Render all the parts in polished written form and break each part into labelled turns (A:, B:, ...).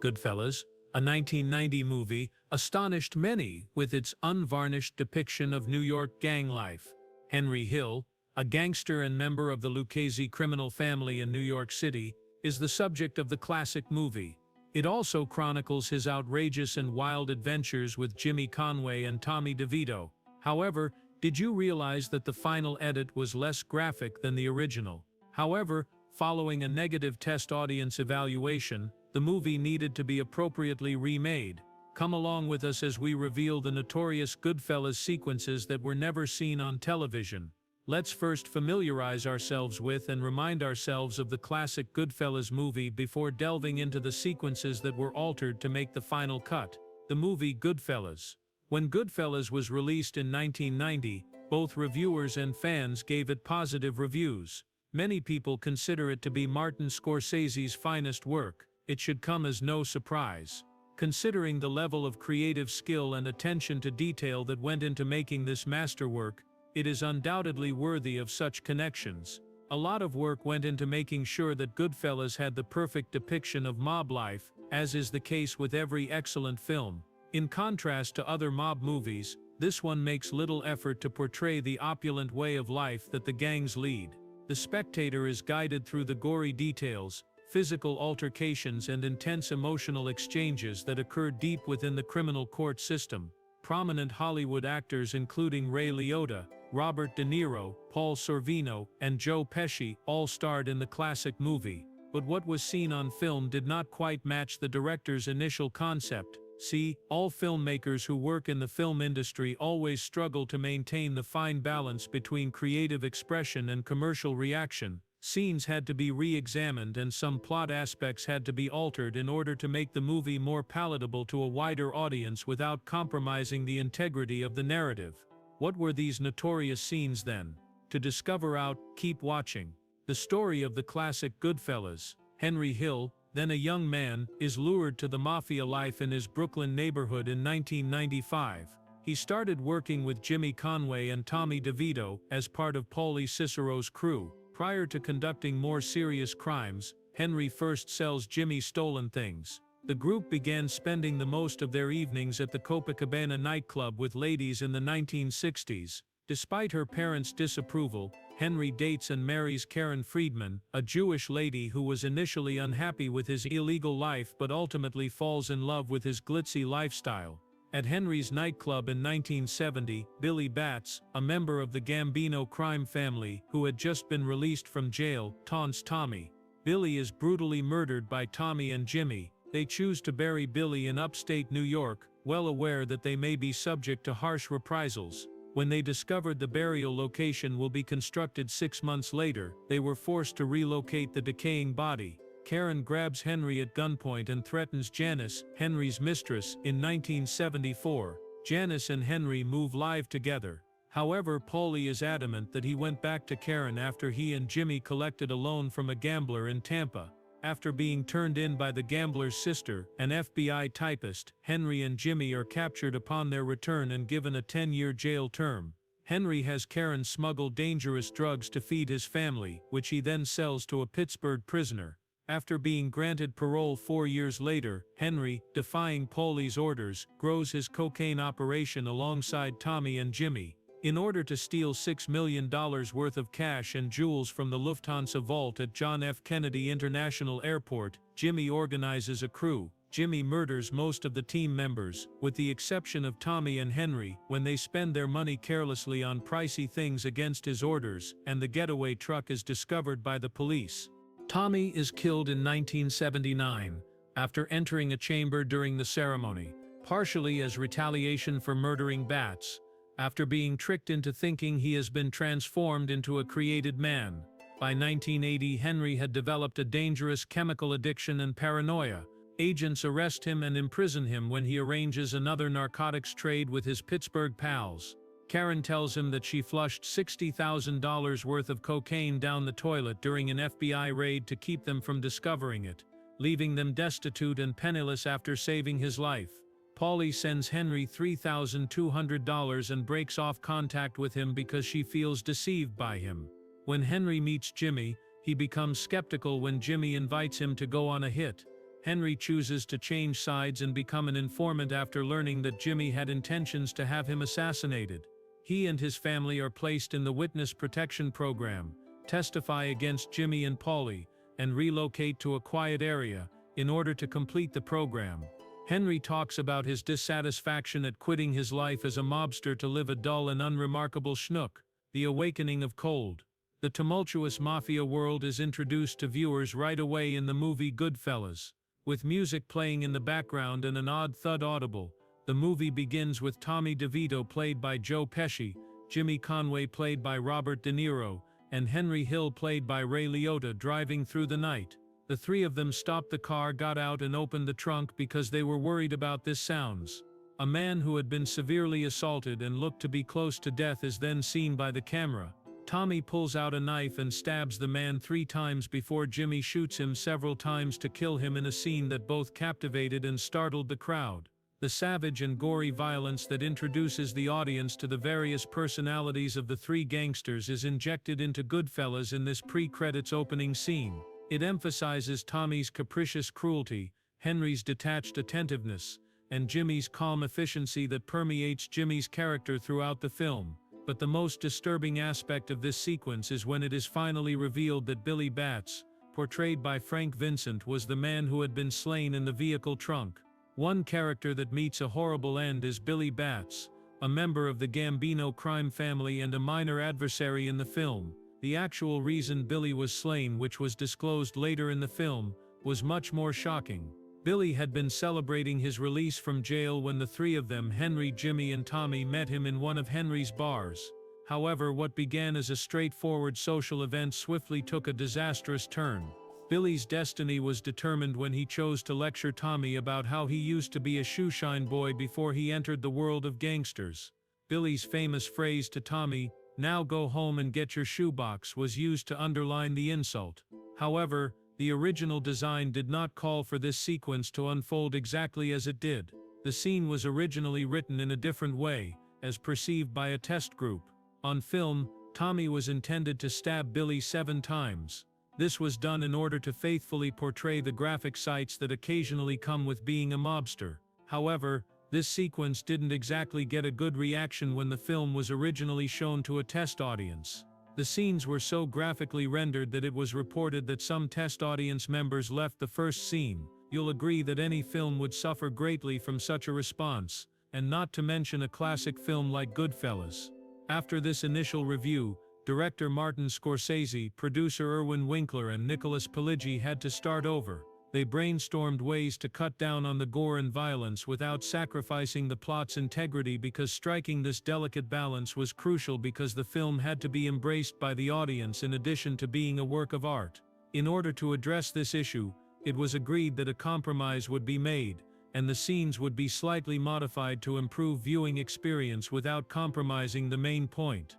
A: Goodfellas, a 1990 movie, astonished many with its unvarnished depiction of New York gang life. Henry Hill, a gangster and member of the Lucchese criminal family in New York City, is the subject of the classic movie. It also chronicles his outrageous and wild adventures with Jimmy Conway and Tommy Devito. However, did you realize that the final edit was less graphic than the original? However, following a negative test audience evaluation, the movie needed to be appropriately remade. Come along with us as we reveal the notorious Goodfellas sequences that were never seen on television. Let's first familiarize ourselves with and remind ourselves of the classic Goodfellas movie before delving into the sequences that were altered to make the final cut. The movie Goodfellas. When Goodfellas was released in 1990, both reviewers and fans gave it positive reviews. Many people consider it to be Martin Scorsese's finest work. It should come as no surprise. Considering the level of creative skill and attention to detail that went into making this masterwork, it is undoubtedly worthy of such connections. A lot of work went into making sure that Goodfellas had the perfect depiction of mob life, as is the case with every excellent film. In contrast to other mob movies, this one makes little effort to portray the opulent way of life that the gangs lead. The spectator is guided through the gory details, physical altercations and intense emotional exchanges that occur deep within the criminal court system. Prominent Hollywood actors including Ray Liotta, Robert De Niro, Paul Sorvino, and Joe Pesci all starred in the classic movie. But what was seen on film did not quite match the director's initial concept. See, all filmmakers who work in the film industry always struggle to maintain the fine balance between creative expression and commercial reaction. Scenes had to be re-examined and some plot aspects had to be altered in order to make the movie more palatable to a wider audience without compromising the integrity of the narrative. What were these notorious scenes then? To discover out, keep watching. The story of the classic Goodfellas. Henry Hill, then a young man, is lured to the Mafia life in his Brooklyn neighborhood in 1995. He started working with Jimmy Conway and Tommy Devito as part of Paulie Cicero's crew. Prior to conducting more serious crimes, Henry first sells Jimmy stolen things. The group began spending the most of their evenings at the Copacabana nightclub with ladies in the 1960s. Despite her parents' disapproval, Henry dates and marries Karen Friedman, a Jewish lady who was initially unhappy with his illegal life but ultimately falls in love with his glitzy lifestyle. At Henry's nightclub in 1970, Billy Batts, a member of the Gambino crime family who had just been released from jail, taunts Tommy. Billy is brutally murdered by Tommy and Jimmy. They choose to bury Billy in upstate New York, well aware that they may be subject to harsh reprisals. When they discovered the burial location will be constructed 6 months later, they were forced to relocate the decaying body. Karen grabs Henry at gunpoint and threatens Janice, Henry's mistress, in 1974. Janice and Henry move live together. However, Paulie is adamant that he went back to Karen after he and Jimmy collected a loan from a gambler in Tampa. After being turned in by the gambler's sister, an FBI typist, Henry and Jimmy are captured upon their return and given a 10-year jail term. Henry has Karen smuggle dangerous drugs to feed his family, which he then sells to a Pittsburgh prisoner. After being granted parole 4 years later, Henry, defying Paulie's orders, grows his cocaine operation alongside Tommy and Jimmy. In order to steal $6 million worth of cash and jewels from the Lufthansa vault at John F. Kennedy International Airport, Jimmy organizes a crew. Jimmy murders most of the team members, with the exception of Tommy and Henry, when they spend their money carelessly on pricey things against his orders, and the getaway truck is discovered by the police. Tommy is killed in 1979, after entering a chamber during the ceremony, partially as retaliation for murdering Batts, after being tricked into thinking he has been transformed into a created man. By 1980, Henry had developed a dangerous chemical addiction and paranoia. Agents arrest him and imprison him when he arranges another narcotics trade with his Pittsburgh pals. Karen tells him that she flushed $60,000 worth of cocaine down the toilet during an FBI raid to keep them from discovering it, leaving them destitute and penniless after saving his life. Paulie sends Henry $3,200 and breaks off contact with him because she feels deceived by him. When Henry meets Jimmy, he becomes skeptical when Jimmy invites him to go on a hit. Henry chooses to change sides and become an informant after learning that Jimmy had intentions to have him assassinated. He and his family are placed in the witness protection program, testify against Jimmy and Paulie, and relocate to a quiet area in order to complete the program. Henry talks about his dissatisfaction at quitting his life as a mobster to live a dull and unremarkable schnook. The awakening of Cold. The tumultuous Mafia world is introduced to viewers right away in the movie Goodfellas. With music playing in the background and an odd thud audible, the movie begins with Tommy DeVito played by Joe Pesci, Jimmy Conway played by Robert De Niro, and Henry Hill played by Ray Liotta driving through the night. The three of them stopped the car, got out and opened the trunk because they were worried about this sounds. A man who had been severely assaulted and looked to be close to death is then seen by the camera. Tommy pulls out a knife and stabs the man 3 times before Jimmy shoots him several times to kill him in a scene that both captivated and startled the crowd. The savage and gory violence that introduces the audience to the various personalities of the 3 gangsters is injected into Goodfellas in this pre-credits opening scene. It emphasizes Tommy's capricious cruelty, Henry's detached attentiveness, and Jimmy's calm efficiency that permeates Jimmy's character throughout the film. But the most disturbing aspect of this sequence is when it is finally revealed that Billy Batts, portrayed by Frank Vincent, was the man who had been slain in the vehicle trunk. One character that meets a horrible end is Billy Batts, a member of the Gambino crime family and a minor adversary in the film. The actual reason Billy was slain, which was disclosed later in the film, was much more shocking. Billy had been celebrating his release from jail when the 3 of them, Henry, Jimmy and Tommy, met him in one of Henry's bars. However, what began as a straightforward social event swiftly took a disastrous turn. Billy's destiny was determined when he chose to lecture Tommy about how he used to be a shoeshine boy before he entered the world of gangsters. Billy's famous phrase to Tommy, "Now go home and get your shoebox," was used to underline the insult. However, the original design did not call for this sequence to unfold exactly as it did. The scene was originally written in a different way, as perceived by a test group. On film, Tommy was intended to stab Billy 7 times. This was done in order to faithfully portray the graphic sights that occasionally come with being a mobster. However, this sequence didn't exactly get a good reaction when the film was originally shown to a test audience. The scenes were so graphically rendered that it was reported that some test audience members left the first scene. You'll agree that any film would suffer greatly from such a response, and not to mention a classic film like Goodfellas. After this initial review, director Martin Scorsese, producer Irwin Winkler and Nicholas Pileggi had to start over. They brainstormed ways to cut down on the gore and violence without sacrificing the plot's integrity, because striking this delicate balance was crucial because the film had to be embraced by the audience in addition to being a work of art. In order to address this issue, it was agreed that a compromise would be made, and the scenes would be slightly modified to improve viewing experience without compromising the main point.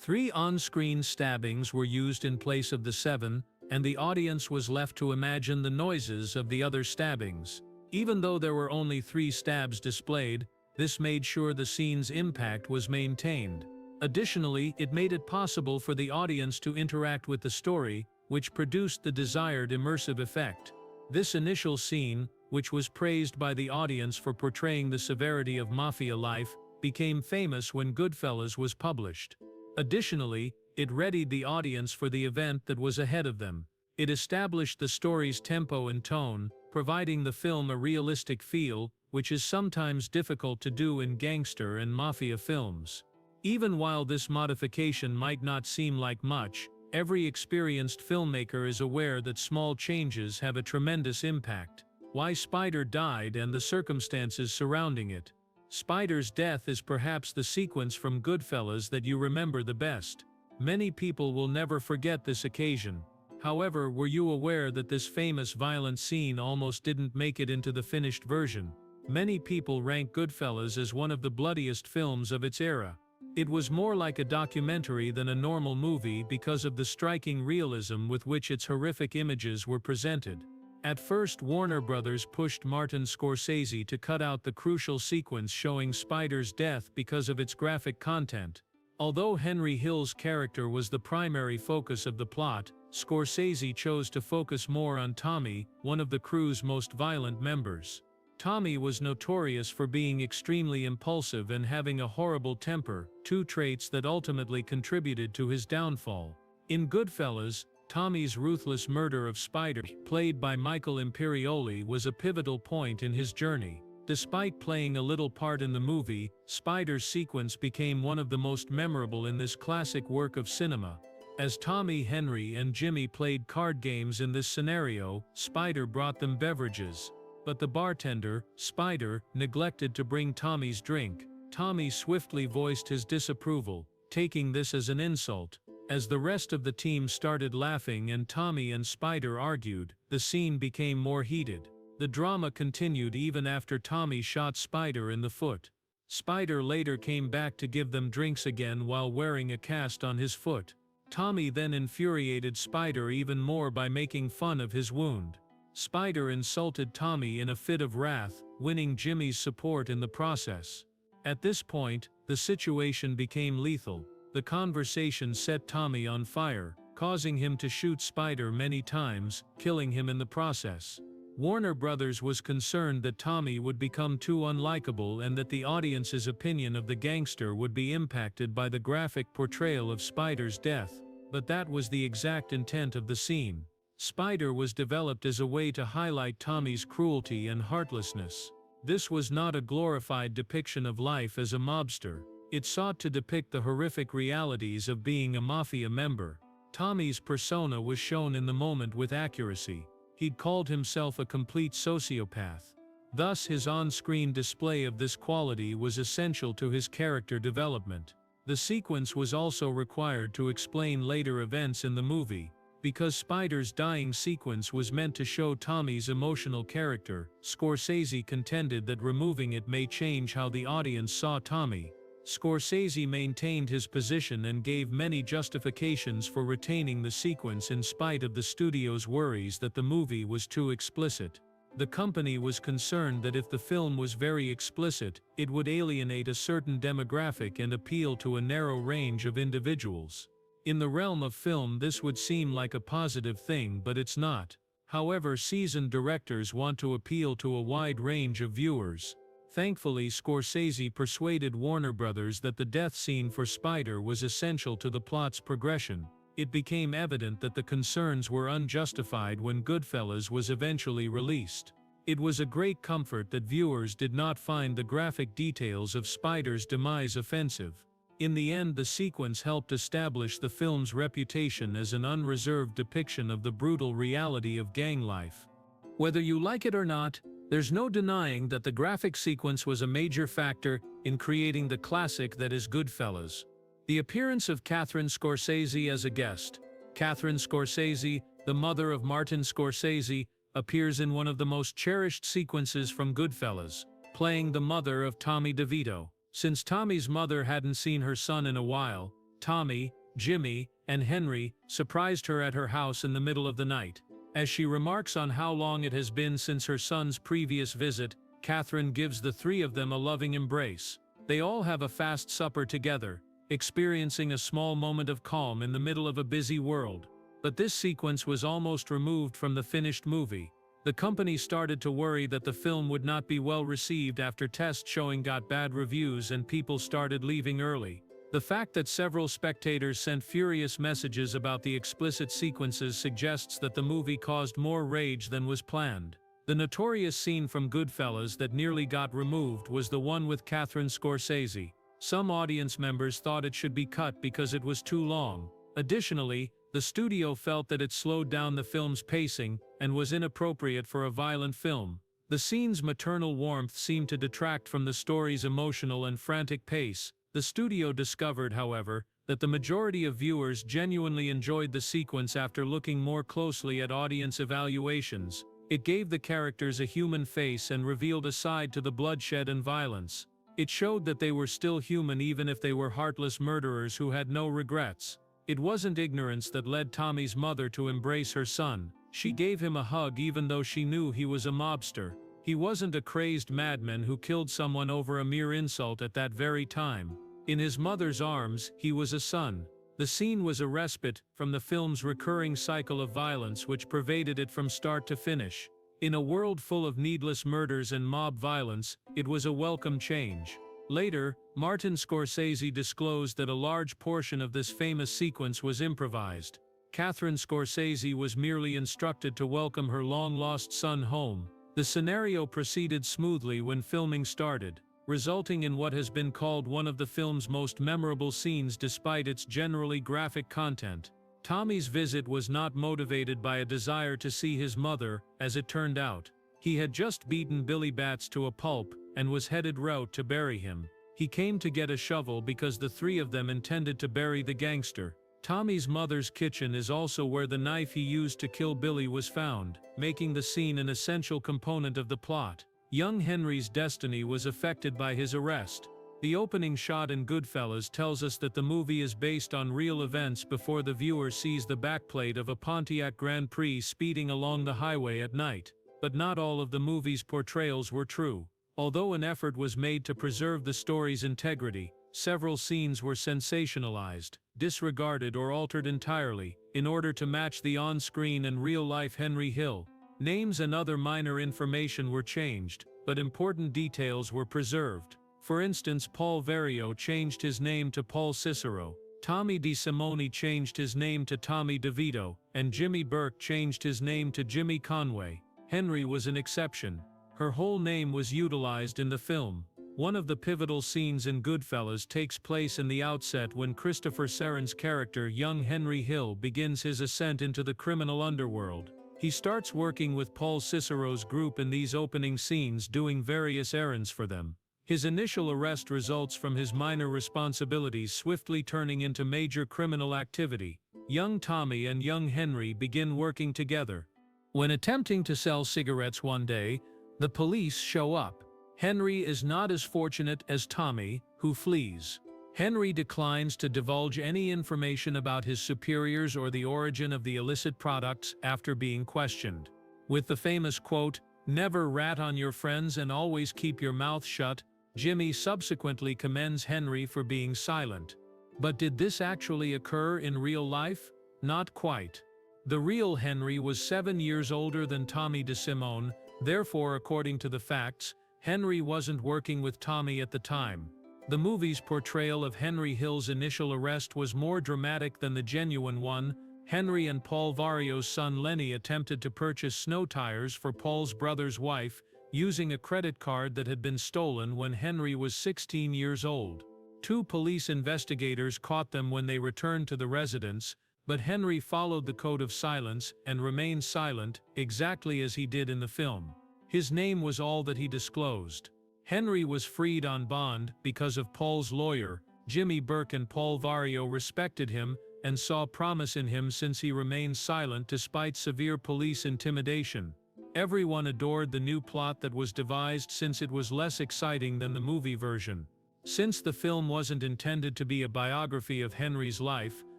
A: 3 on-screen stabbings were used in place of the 7, and the audience was left to imagine the noises of the other stabbings. Even though there were only 3 stabs displayed, this made sure the scene's impact was maintained. Additionally, it made it possible for the audience to interact with the story, which produced the desired immersive effect. This initial scene, which was praised by the audience for portraying the severity of Mafia life, became famous when Goodfellas was published. Additionally, it readied the audience for the event that was ahead of them. It established the story's tempo and tone, providing the film a realistic feel, which is sometimes difficult to do in gangster and mafia films. Even while this modification might not seem like much, every experienced filmmaker is aware that small changes have a tremendous impact. Why Spider died and the circumstances surrounding it. Spider's death is perhaps the sequence from Goodfellas that you remember the best. Many people will never forget this occasion. However, were you aware that this famous violent scene almost didn't make it into the finished version? Many people rank Goodfellas as one of the bloodiest films of its era. It was more like a documentary than a normal movie because of the striking realism with which its horrific images were presented. At first, Warner Brothers pushed Martin Scorsese to cut out the crucial sequence showing Spider's death because of its graphic content. Although Henry Hill's character was the primary focus of the plot, Scorsese chose to focus more on Tommy, one of the crew's most violent members. Tommy was notorious for being extremely impulsive and having a horrible temper, two traits that ultimately contributed to his downfall. In Goodfellas, Tommy's ruthless murder of Spider, played by Michael Imperioli, was a pivotal point in his journey. Despite playing a little part in the movie, Spider's sequence became one of the most memorable in this classic work of cinema. As Tommy, Henry, and Jimmy played card games in this scenario, Spider brought them beverages. But the bartender, Spider, neglected to bring Tommy's drink. Tommy swiftly voiced his disapproval, taking this as an insult. As the rest of the team started laughing and Tommy and Spider argued, the scene became more heated. The drama continued even after Tommy shot Spider in the foot. Spider later came back to give them drinks again while wearing a cast on his foot. Tommy then infuriated Spider even more by making fun of his wound. Spider insulted Tommy in a fit of wrath, winning Jimmy's support in the process. At this point, the situation became lethal. The conversation set Tommy on fire, causing him to shoot Spider many times, killing him in the process. Warner Brothers was concerned that Tommy would become too unlikable and that the audience's opinion of the gangster would be impacted by the graphic portrayal of Spider's death, but that was the exact intent of the scene. Spider was developed as a way to highlight Tommy's cruelty and heartlessness. This was not a glorified depiction of life as a mobster. It sought to depict the horrific realities of being a Mafia member. Tommy's persona was shown in the moment with accuracy. He'd called himself a complete sociopath. Thus, his on-screen display of this quality was essential to his character development. The sequence was also required to explain later events in the movie. Because Spider's dying sequence was meant to show Tommy's emotional character, Scorsese contended that removing it may change how the audience saw Tommy. Scorsese maintained his position and gave many justifications for retaining the sequence in spite of the studio's worries that the movie was too explicit. The company was concerned that if the film was very explicit, it would alienate a certain demographic and appeal to a narrow range of individuals. In the realm of film, this would seem like a positive thing, but it's not. However, seasoned directors want to appeal to a wide range of viewers. Thankfully, Scorsese persuaded Warner Brothers that the death scene for Spider was essential to the plot's progression. It became evident that the concerns were unjustified when Goodfellas was eventually released. It was a great comfort that viewers did not find the graphic details of Spider's demise offensive. In the end, the sequence helped establish the film's reputation as an unreserved depiction of the brutal reality of gang life. Whether you like it or not, there's no denying that the graphic sequence was a major factor in creating the classic that is Goodfellas. The appearance of Catherine Scorsese as a guest. Catherine Scorsese, the mother of Martin Scorsese, appears in one of the most cherished sequences from Goodfellas, playing the mother of Tommy Devito. Since Tommy's mother hadn't seen her son in a while, Tommy, Jimmy, and Henry surprised her at her house in the middle of the night. As she remarks on how long it has been since her son's previous visit, Catherine gives the three of them a loving embrace. They all have a fast supper together, experiencing a small moment of calm in the middle of a busy world. But this sequence was almost removed from the finished movie. The company started to worry that the film would not be well received after tests showing got bad reviews and people started leaving early. The fact that several spectators sent furious messages about the explicit sequences suggests that the movie caused more rage than was planned. The notorious scene from Goodfellas that nearly got removed was the one with Catherine Scorsese. Some audience members thought it should be cut because it was too long. Additionally, the studio felt that it slowed down the film's pacing and was inappropriate for a violent film. The scene's maternal warmth seemed to detract from the story's emotional and frantic pace. The studio discovered, however, that the majority of viewers genuinely enjoyed the sequence after looking more closely at audience evaluations. It gave the characters a human face and revealed a side to the bloodshed and violence. It showed that they were still human even if they were heartless murderers who had no regrets. It wasn't ignorance that led Tommy's mother to embrace her son. She gave him a hug even though she knew he was a mobster. He wasn't a crazed madman who killed someone over a mere insult at that very time. In his mother's arms, he was a son. The scene was a respite from the film's recurring cycle of violence which pervaded it from start to finish. In a world full of needless murders and mob violence, it was a welcome change. Later, Martin Scorsese disclosed that a large portion of this famous sequence was improvised. Catherine Scorsese was merely instructed to welcome her long-lost son home. The scenario proceeded smoothly when filming started, resulting in what has been called one of the film's most memorable scenes despite its generally graphic content. Tommy's visit was not motivated by a desire to see his mother, as it turned out. He had just beaten Billy Batts to a pulp and was headed route to bury him. He came to get a shovel because the three of them intended to bury the gangster. Tommy's mother's kitchen is also where the knife he used to kill Billy was found, making the scene an essential component of the plot. Young Henry's destiny was affected by his arrest. The opening shot in Goodfellas tells us that the movie is based on real events before the viewer sees the backplate of a Pontiac Grand Prix speeding along the highway at night. But not all of the movie's portrayals were true. Although an effort was made to preserve the story's integrity, several scenes were sensationalized, disregarded or altered entirely, in order to match the on-screen and real-life Henry Hill. Names and other minor information were changed, but important details were preserved. For instance, Paul Vario changed his name to Paul Cicero, Tommy DeSimone changed his name to Tommy Devito, and Jimmy Burke changed his name to Jimmy Conway. Henry was an exception. Her whole name was utilized in the film. One of the pivotal scenes in Goodfellas takes place in the outset when Christopher Serran's character, young Henry Hill, begins his ascent into the criminal underworld. He starts working with Paul Cicero's group in these opening scenes, doing various errands for them. His initial arrest results from his minor responsibilities swiftly turning into major criminal activity. Young Tommy and young Henry begin working together. When attempting to sell cigarettes one day, the police show up. Henry is not as fortunate as Tommy, who flees. Henry declines to divulge any information about his superiors or the origin of the illicit products after being questioned. With the famous quote, "Never rat on your friends and always keep your mouth shut," Jimmy subsequently commends Henry for being silent. But did this actually occur in real life? Not quite. The real Henry was 7 years older than Tommy DeSimone, therefore, according to the facts, Henry wasn't working with Tommy at the time. The movie's portrayal of Henry Hill's initial arrest was more dramatic than the genuine one. Henry and Paul Vario's son Lenny attempted to purchase snow tires for Paul's brother's wife, using a credit card that had been stolen when Henry was 16 years old. 2 police investigators caught them when they returned to the residence, but Henry followed the code of silence and remained silent, exactly as he did in the film. His name was all that he disclosed. Henry was freed on bond because of Paul's lawyer. Jimmy Burke and Paul Vario respected him and saw promise in him since he remained silent despite severe police intimidation. Everyone adored the new plot that was devised since it was less exciting than the movie version. Since the film wasn't intended to be a biography of Henry's life,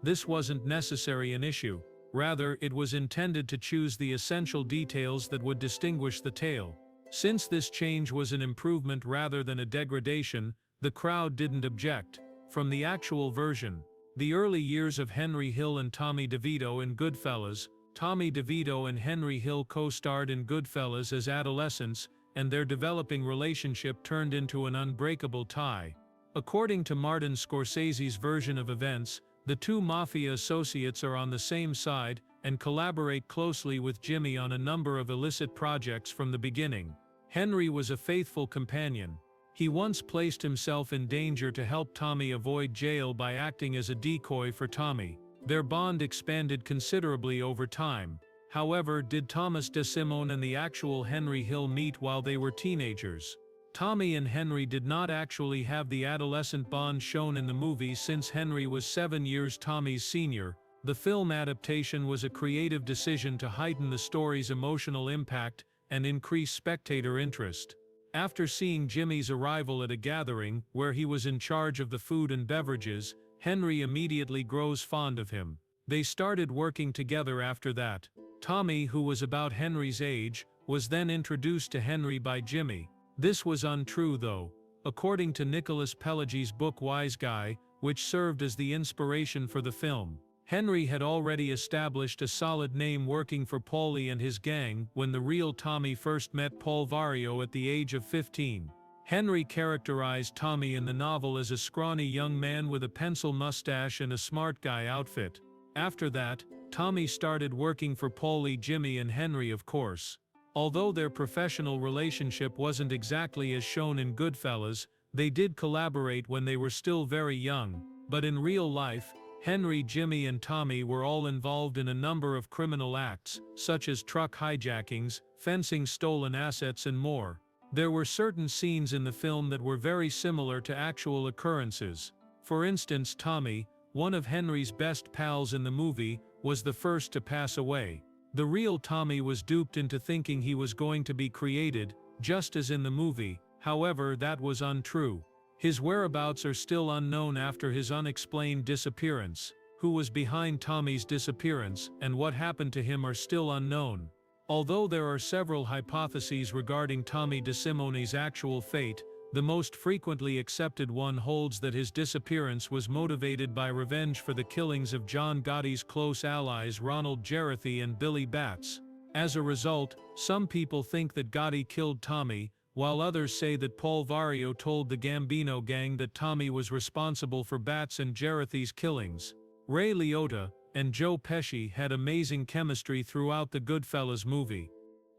A: this wasn't necessarily an issue. Rather, it was intended to choose the essential details that would distinguish the tale. Since this change was an improvement rather than a degradation, the crowd didn't object. From the actual version, the early years of Henry Hill and Tommy Devito in Goodfellas. Tommy Devito and Henry Hill co-starred in Goodfellas as adolescents, and their developing relationship turned into an unbreakable tie. According to Martin Scorsese's version of events, the 2 Mafia associates are on the same side and collaborate closely with Jimmy on a number of illicit projects from the beginning. Henry was a faithful companion. He once placed himself in danger to help Tommy avoid jail by acting as a decoy for Tommy. Their bond expanded considerably over time. However, did Thomas DeSimone and the actual Henry Hill meet while they were teenagers? Tommy and Henry did not actually have the adolescent bond shown in the movie since Henry was 7 years Tommy's senior. The film adaptation was a creative decision to heighten the story's emotional impact and increase spectator interest. After seeing Jimmy's arrival at a gathering, where he was in charge of the food and beverages, Henry immediately grows fond of him. They started working together after that. Tommy, who was about Henry's age, was then introduced to Henry by Jimmy. This was untrue though. according to Nicholas Pileggi's book Wise Guy, which served as the inspiration for the film. Henry had already established a solid name working for Paulie and his gang when the real Tommy first met Paul Vario at the age of 15. Henry characterized Tommy in the novel as a scrawny young man with a pencil mustache and a smart guy outfit. After that, Tommy started working for Paulie, Jimmy, and Henry, of course. Although their professional relationship wasn't exactly as shown in Goodfellas, they did collaborate when they were still very young, but in real life, Henry, Jimmy, and Tommy were all involved in a number of criminal acts, such as truck hijackings, fencing stolen assets, and more. There were certain scenes in the film that were very similar to actual occurrences. For instance, Tommy, one of Henry's best pals in the movie, was the first to pass away. The real Tommy was duped into thinking he was going to be created, just as in the movie. However, that was untrue. His whereabouts are still unknown after his unexplained disappearance. Who was behind Tommy's disappearance and what happened to him are still unknown. Although there are several hypotheses regarding Tommy DeSimone's actual fate, the most frequently accepted one holds that his disappearance was motivated by revenge for the killings of John Gotti's close allies Ronald Jarathi and Billy Batts. As a result, some people think that Gotti killed Tommy, while others say that Paul Vario told the Gambino gang that Tommy was responsible for Batts and Jarathi's killings. Ray Liotta and Joe Pesci had amazing chemistry throughout the Goodfellas movie.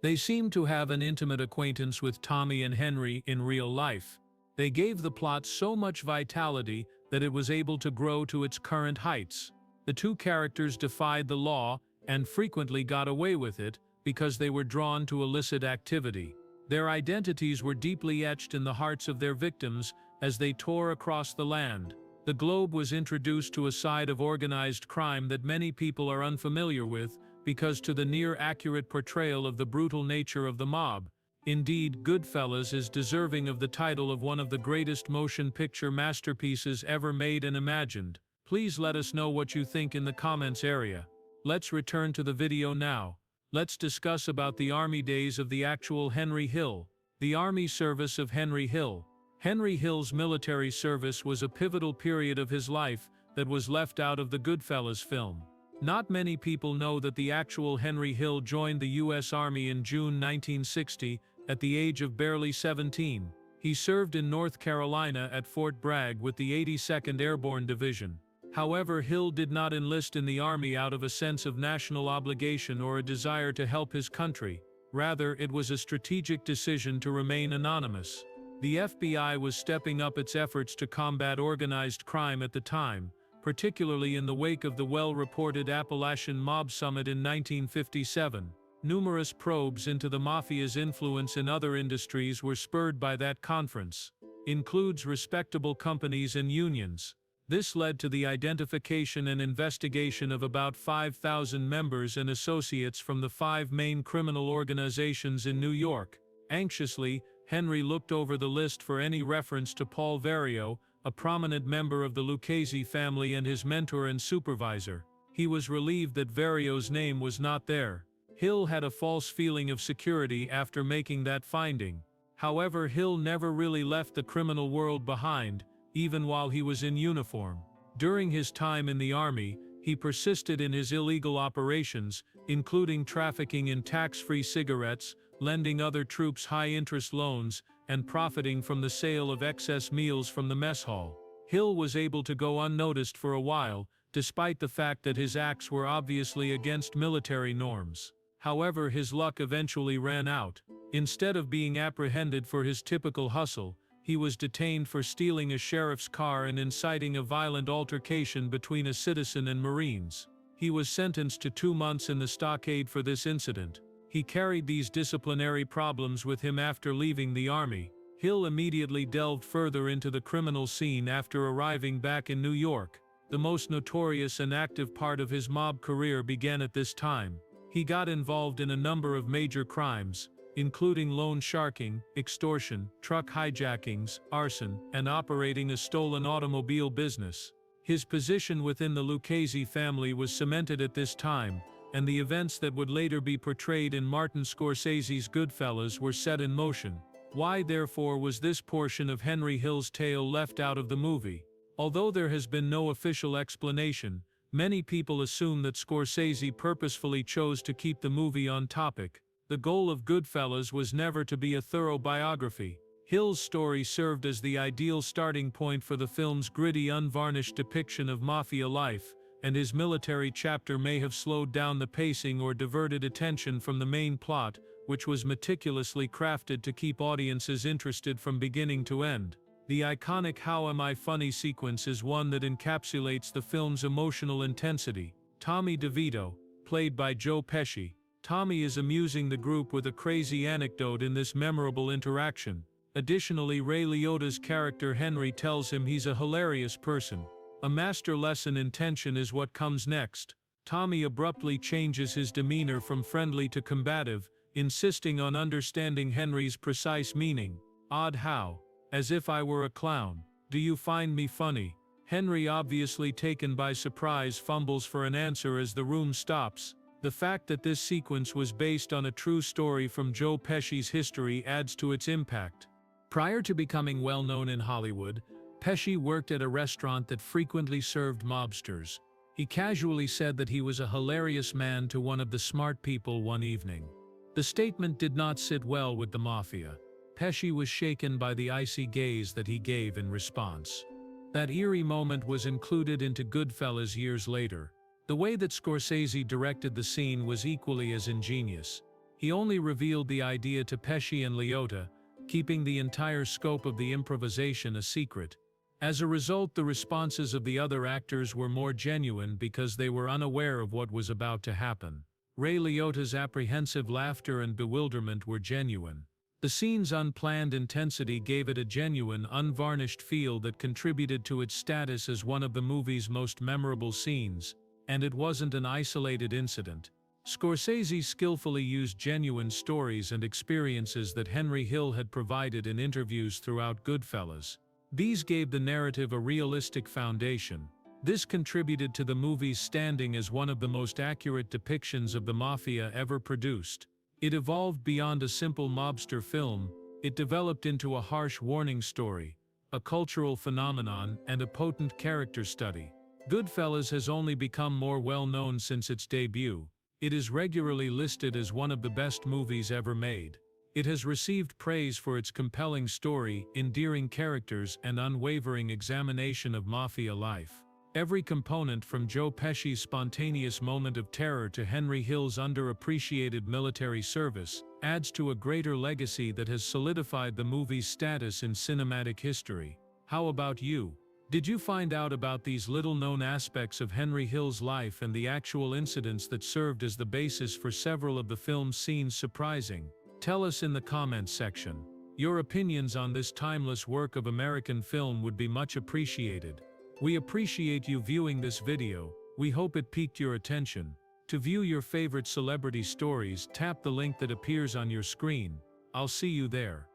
A: They seemed to have an intimate acquaintance with Tommy and Henry in real life. They gave the plot so much vitality that it was able to grow to its current heights. The two characters defied the law and frequently got away with it because they were drawn to illicit activity. Their identities were deeply etched in the hearts of their victims as they tore across the land. The globe was introduced to a side of organized crime that many people are unfamiliar with because to the near-accurate portrayal of the brutal nature of the mob. Indeed, Goodfellas is deserving of the title of one of the greatest motion picture masterpieces ever made and imagined. Please let us know what you think in the comments area. Let's return to the video now. Let's discuss about the army days of the actual Henry Hill. The army service of Henry Hill. Henry Hill's military service was a pivotal period of his life that was left out of the Goodfellas film. Not many people know that the actual Henry Hill joined the U.S. Army in June 1960 at the age of barely 17. He served in North Carolina at Fort Bragg with the 82nd Airborne Division. However, Hill did not enlist in the Army out of a sense of national obligation or a desire to help his country. Rather, it was a strategic decision to remain anonymous. The FBI was stepping up its efforts to combat organized crime at the time, particularly in the wake of the well-reported Appalachian Mob Summit in 1957. Numerous probes into the Mafia's influence in other industries were spurred by that conference. Includes respectable companies and unions. This led to the identification and investigation of about 5,000 members and associates from the 5 main criminal organizations in New York. Anxiously, Henry looked over the list for any reference to Paul Vario, a prominent member of the Lucchese family and his mentor and supervisor. He was relieved that Vario's name was not there. Hill had a false feeling of security after making that finding. However, Hill never really left the criminal world behind, even while he was in uniform. During his time in the Army, he persisted in his illegal operations, including trafficking in tax-free cigarettes, lending other troops high-interest loans, and profiting from the sale of excess meals from the mess hall. Hill was able to go unnoticed for a while, despite the fact that his acts were obviously against military norms. However, his luck eventually ran out. Instead of being apprehended for his typical hustle, he was detained for stealing a sheriff's car and inciting a violent altercation between a citizen and Marines. He was sentenced to 2 months in the stockade for this incident. He carried these disciplinary problems with him after leaving the Army. Hill immediately delved further into the criminal scene after arriving back in New York. The most notorious and active part of his mob career began at this time. He got involved in a number of major crimes, including loan sharking, extortion, truck hijackings, arson, and operating a stolen automobile business. His position within the Lucchese family was cemented at this time, and the events that would later be portrayed in Martin Scorsese's Goodfellas were set in motion. Why, therefore, was this portion of Henry Hill's tale left out of the movie? Although there has been no official explanation, many people assume that Scorsese purposefully chose to keep the movie on topic. The goal of Goodfellas was never to be a thorough biography. Hill's story served as the ideal starting point for the film's gritty, unvarnished depiction of Mafia life, and his military chapter may have slowed down the pacing or diverted attention from the main plot, which was meticulously crafted to keep audiences interested from beginning to end. The iconic "How Am I Funny" sequence is one that encapsulates the film's emotional intensity. Tommy DeVito, played by Joe Pesci. Tommy is amusing the group with a crazy anecdote in this memorable interaction. Additionally, Ray Liotta's character Henry tells him he's a hilarious person. A master lesson in tension is what comes next. Tommy abruptly changes his demeanor from friendly to combative, insisting on understanding Henry's precise meaning. Odd how. As if I were a clown. Do you find me funny? Henry, obviously taken by surprise, fumbles for an answer as the room stops. The fact that this sequence was based on a true story from Joe Pesci's history adds to its impact. Prior to becoming well known in Hollywood, Pesci worked at a restaurant that frequently served mobsters. He casually said that he was a hilarious man to one of the smart people one evening. The statement did not sit well with the Mafia. Pesci was shaken by the icy gaze that he gave in response. That eerie moment was included into Goodfellas years later. The way that Scorsese directed the scene was equally as ingenious. He only revealed the idea to Pesci and Liotta, keeping the entire scope of the improvisation a secret. As a result, the responses of the other actors were more genuine because they were unaware of what was about to happen. Ray Liotta's apprehensive laughter and bewilderment were genuine. The scene's unplanned intensity gave it a genuine, unvarnished feel that contributed to its status as one of the movie's most memorable scenes, and it wasn't an isolated incident. Scorsese skillfully used genuine stories and experiences that Henry Hill had provided in interviews throughout Goodfellas. These gave the narrative a realistic foundation. This contributed to the movie's standing as one of the most accurate depictions of the Mafia ever produced. It evolved beyond a simple mobster film. It developed into a harsh warning story, a cultural phenomenon, and a potent character study. Goodfellas has only become more well-known since its debut. It is regularly listed as one of the best movies ever made. It has received praise for its compelling story, endearing characters, and unwavering examination of Mafia life. Every component, from Joe Pesci's spontaneous moment of terror to Henry Hill's underappreciated military service, adds to a greater legacy that has solidified the movie's status in cinematic history. How about you? Did you find out about these little-known aspects of Henry Hill's life and the actual incidents that served as the basis for several of the film's scenes surprising? Tell us in the comments section. Your opinions on this timeless work of American film would be much appreciated. We appreciate you viewing this video. We hope it piqued your attention. To view your favorite celebrity stories, tap the link that appears on your screen. I'll see you there.